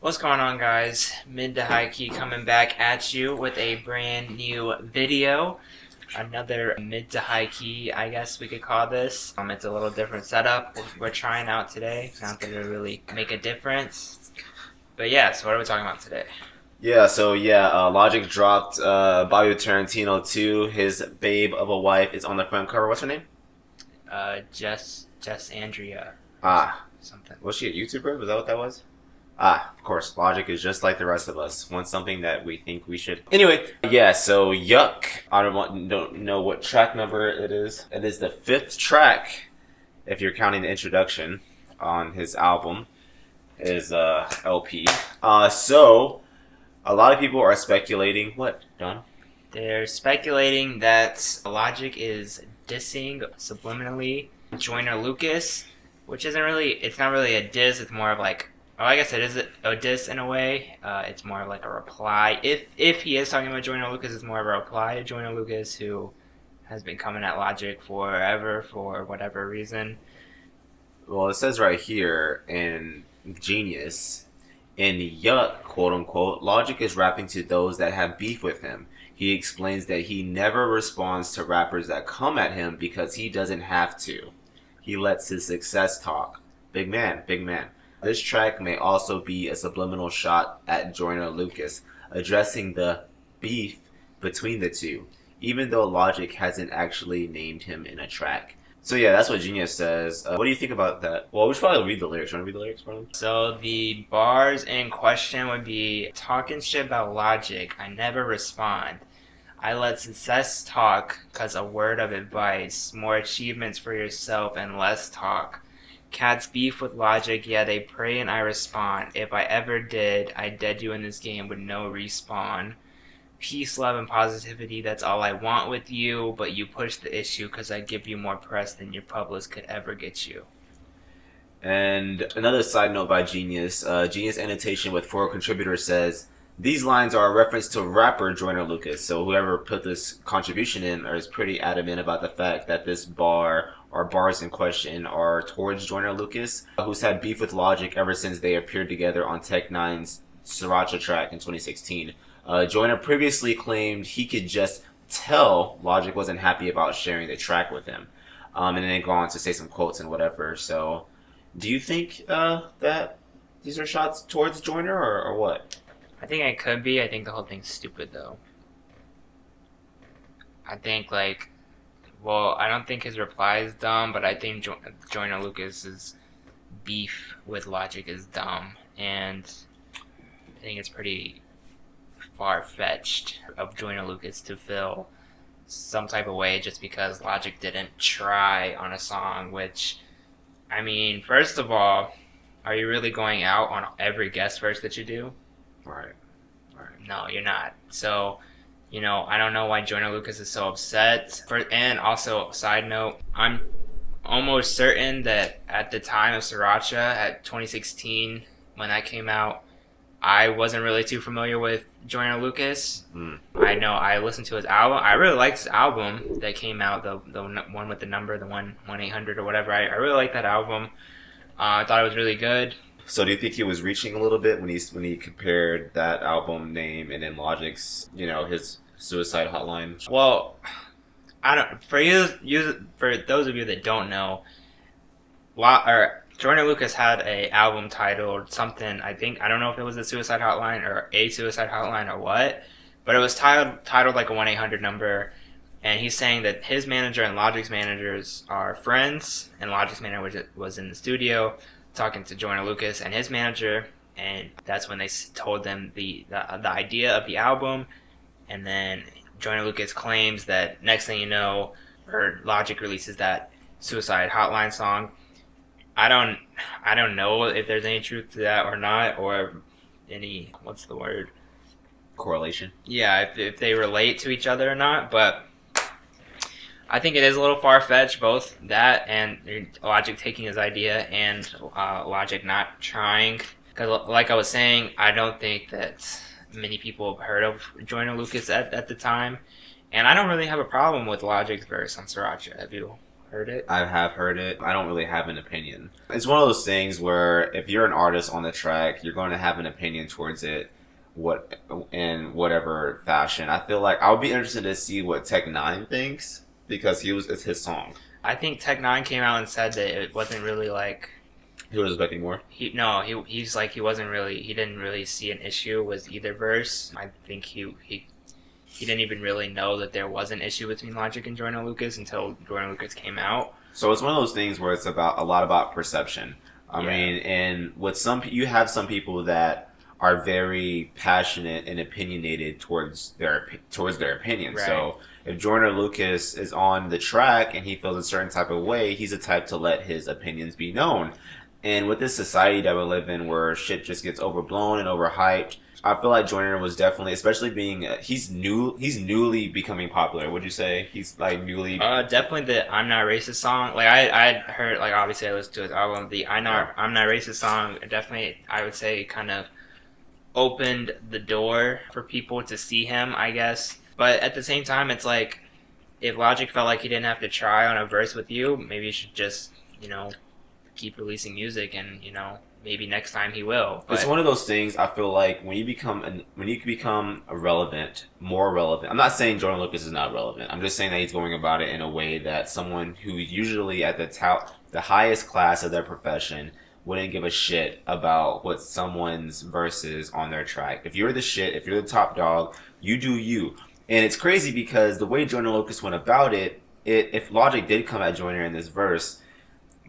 What's going on, guys? M2HK coming back at you with a brand new video. Another mid-to-high-key, I guess we could call this. It's a little different setup we're trying out today. Not that it'll really make a difference. But yeah, so what are we talking about today? Logic dropped Bobby Tarantino 2. His babe of a wife is on the front cover. What's her name? Jess Andrea. Something. Was she a YouTuber? Was that what that was? Of course. Logic is just like the rest of us. Wants something that we think we should. Anyway, so Yuck. I don't know what track number it is. It is the 5th track, if you're counting the introduction on his album, his LP. So a lot of people are speculating. What, Don? They're speculating that Logic is dissing subliminally Joyner Lucas, which isn't really, it's not really a diss, it's more of like, oh, I guess it is a diss in a way. It's more of like a reply. If he is talking about Joyner Lucas, it's more of a reply to Joyner Lucas, who has been coming at Logic forever for whatever reason. Well, it says right here in Genius, in Yuck, quote unquote, Logic is rapping to those that have beef with him. He explains that he never responds to rappers that come at him because he doesn't have to. He lets his success talk. Big man, big man. This track may also be a subliminal shot at Joyner Lucas, addressing the beef between the two, even though Logic hasn't actually named him in a track. So yeah, that's what Genius says. What do you think about that? Well, we should probably read the lyrics. You want to read the lyrics for them? So the bars in question would be, talking shit about Logic, I never respond. I let success talk, cause a word of advice, more achievements for yourself and less talk. Cats beef with Logic, yeah, they pray and I respond. If I ever did, I'd dead you in this game with no respawn. Peace, love, and positivity, that's all I want with you, but you push the issue cause I give you more press than your publicist could ever get you. And another side note by Genius. Genius annotation with 4 contributors says, these lines are a reference to rapper Joyner Lucas. So whoever put this contribution in is pretty adamant about the fact that this bar or bars in question are towards Joyner Lucas, who's had beef with Logic ever since they appeared together on Tech Nine's Sriracha track in 2016. Joyner previously claimed he could just tell Logic wasn't happy about sharing the track with him. And then go on to say some quotes and whatever. So do you think that these are shots towards Joyner or what? I think it could be. I think the whole thing's stupid, though. I think, like, well, I don't think his reply is dumb, but I think Joyner Lucas's beef with Logic is dumb, and I think it's pretty far-fetched of Joyner Lucas to feel some type of way just because Logic didn't try on a song, which, I mean, first of all, are you really going out on every guest verse that you do? Right. No, you're not. So, I don't know why Joyner Lucas is so upset. And also, side note, I'm almost certain that at the time of Sriracha, at 2016, when that came out, I wasn't really too familiar with Joyner Lucas. I know I listened to his album. I really liked his album that came out, the one with the number, the 1-800 or whatever. I really liked that album. I thought it was really good. So do you think he was reaching a little bit when he compared that album name and then Logic's, his Suicide Hotline? Well, I don't. For those of you that don't know, Joyner Lucas had a album titled something. I don't know if it was the Suicide Hotline or a Suicide Hotline or what, but it was titled like a 1-800 number. And he's saying that his manager and Logic's managers are friends, and Logic's manager was in the studio talking to Joyner Lucas and his manager, and that's when they told them the idea of the album. And then Joyner Lucas claims that next thing you know, or Logic releases that Suicide Hotline song. I don't know if there's any truth to that or not, or any, what's the word? Correlation? Yeah, if they relate to each other or not, but I think it is a little far-fetched, both that and Logic taking his idea and Logic not trying. Because like I was saying, I don't think that many people have heard of Joyner Lucas at the time. And I don't really have a problem with Logic's verse on Sriracha. heard it? I have heard it. I don't really have an opinion. It's one of those things where if you're an artist on the track, you're going to have an opinion towards it, what in whatever fashion. I feel like I would be interested to see what Tech Nine thinks because it's his song. I think Tech 9 came out and said that it wasn't really like He was expecting more. he's like he didn't really see an issue with either verse. I think he didn't even really know that there was an issue between Logic and Joyner Lucas until Joyner Lucas came out. So it's one of those things where it's about a lot about perception. I mean, and with you have some people that are very passionate and opinionated towards their opinion. Right. So if Joyner Lucas is on the track and he feels a certain type of way, he's the type to let his opinions be known. And with this society that we live in where shit just gets overblown and overhyped, I feel like Joyner was definitely, especially being, he's newly becoming popular. Would you say he's like newly? Definitely the "I'm Not Racist" song. Like I heard, like obviously I listened to his album. The I'm Not Racist" song definitely, I would say, kind of opened the door for people to see him, I guess. But at the same time, it's like if Logic felt like he didn't have to try on a verse with you, maybe you should just, keep releasing music, and maybe next time he will. But it's one of those things. I feel like when you become more relevant. I'm not saying Joyner Lucas is not relevant. I'm just saying that he's going about it in a way that someone who's usually at the highest class of their profession wouldn't give a shit about what someone's verses on their track. If you're the shit, if you're the top dog, you do you. And it's crazy because the way Joyner Lucas went about it, if Logic did come at Joyner in this verse,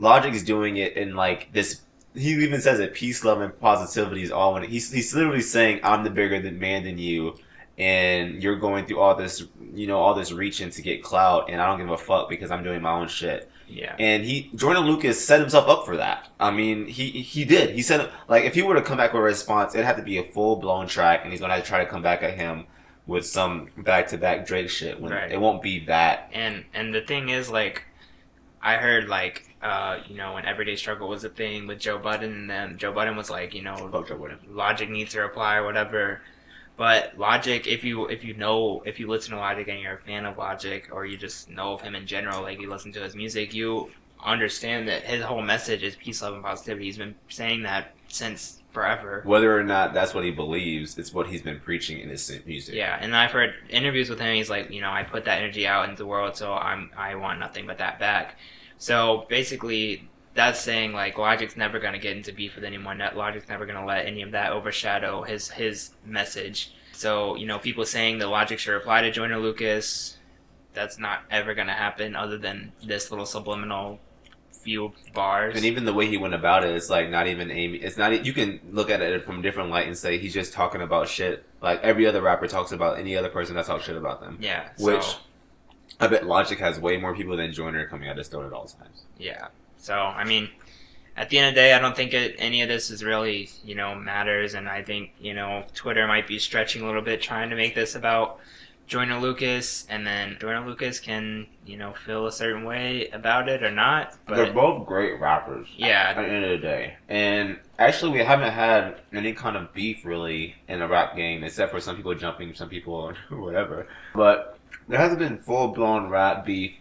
Logic is doing it in like this. He even says that peace, love, and positivity is all. He's literally saying, "I'm the bigger man than you, and you're going through all this, all this reaching to get clout, and I don't give a fuck because I'm doing my own shit." Yeah. And Joyner Lucas set himself up for that. I mean, he did. He said, like, if he were to come back with a response, it'd have to be a full blown track, and he's gonna have to try to come back at him with some back to back Drake shit. Right. It won't be that. And the thing is, like, I heard, like, when Everyday Struggle was a thing with Joe Budden, and then Joe Budden was like, Fuck Joe Budden. Logic needs to reply or whatever. But Logic, if you listen to Logic and you're a fan of Logic, or you just know of him in general, like you listen to his music, you understand that his whole message is peace, love, and positivity. He's been saying that since forever. Whether or not that's what he believes, it's what he's been preaching in his music. Yeah, and I've heard interviews with him. He's like, I put that energy out into the world, so I want nothing but that back. So basically, that's saying like Logic's never gonna get into beef with anyone. Logic's never gonna let any of that overshadow his message. So people saying that Logic should reply to Joyner Lucas, that's not ever gonna happen. Other than this little subliminal few bars. And even the way he went about it, it's like not even aiming. It's not. You can look at it from a different light and say he's just talking about shit like every other rapper talks about any other person that talks shit about them. Yeah. Which I bet Logic has way more people than Joyner coming out his throat at all times. Yeah. So I mean, at the end of the day, I don't think any of this is really matters, and I think Twitter might be stretching a little bit trying to make this about Joyner Lucas, and then Joyner Lucas can feel a certain way about it or not. But they're both great rappers. Yeah. At the end of the day, and actually, we haven't had any kind of beef really in a rap game, except for some people jumping, some people whatever. But there hasn't been full blown rap beef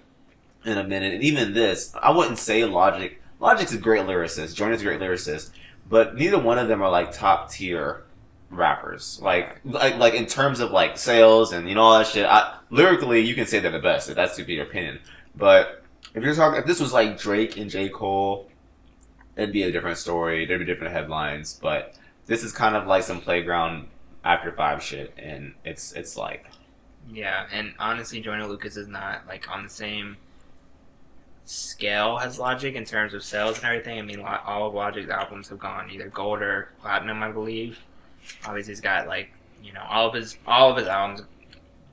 in a minute, and even this, I wouldn't say Logic. Logic's a great lyricist. Joyner's a great lyricist, but neither one of them are like top tier rappers. Like in terms of like sales and all that shit. Lyrically, you can say they're the best. That's to be your opinion. But if this was like Drake and J. Cole, it'd be a different story. There'd be different headlines. But this is kind of like some playground after 5 shit, and it's like. Yeah, and honestly, Joyner Lucas is not like on the same scale as Logic in terms of sales and everything. I mean, all of Logic's albums have gone either gold or platinum, I believe. Obviously, he's got like all of his albums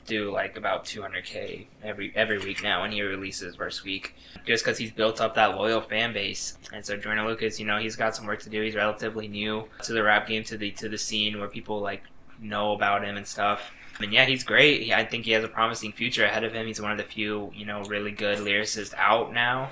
do like about 200K every week now when he releases verse week, just because he's built up that loyal fan base. And so Joyner Lucas, he's got some work to do. He's relatively new to the rap game, to the scene where people like know about him and stuff. And yeah, he's great. I think he has a promising future ahead of him. He's one of the few, really good lyricists out now.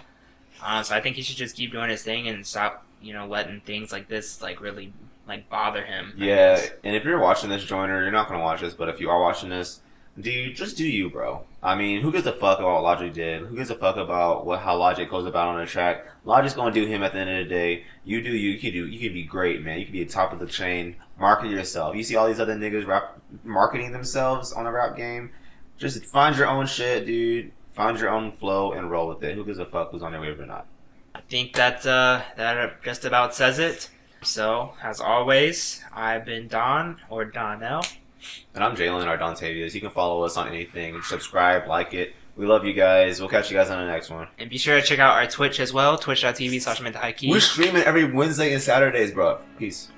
So I think he should just keep doing his thing and stop, letting things like this, like, really, like, bother him. Yeah, and if you're watching this, Joyner, you're not going to watch this, but if you are watching this, Dude, just do you, bro. I mean, who gives a fuck about what Logic did? Who gives a fuck about how Logic goes about on the track? Logic's gonna do him at the end of the day. You do you. You could be great, man. You could be top of the chain. Market yourself. You see all these other niggas marketing themselves on the rap game. Just find your own shit, dude. Find your own flow and roll with it. Who gives a fuck who's on their wave or not? I think that just about says it. So, as always, I've been Don, or Donnell. And I'm Jalen, or Dontaivios. You can follow us on anything. Subscribe, like it. We love you guys. We'll catch you guys on the next one. And be sure to check out our Twitch as well, twitch.tv/M2HK. We're streaming every Wednesday and Saturdays, bro. Peace.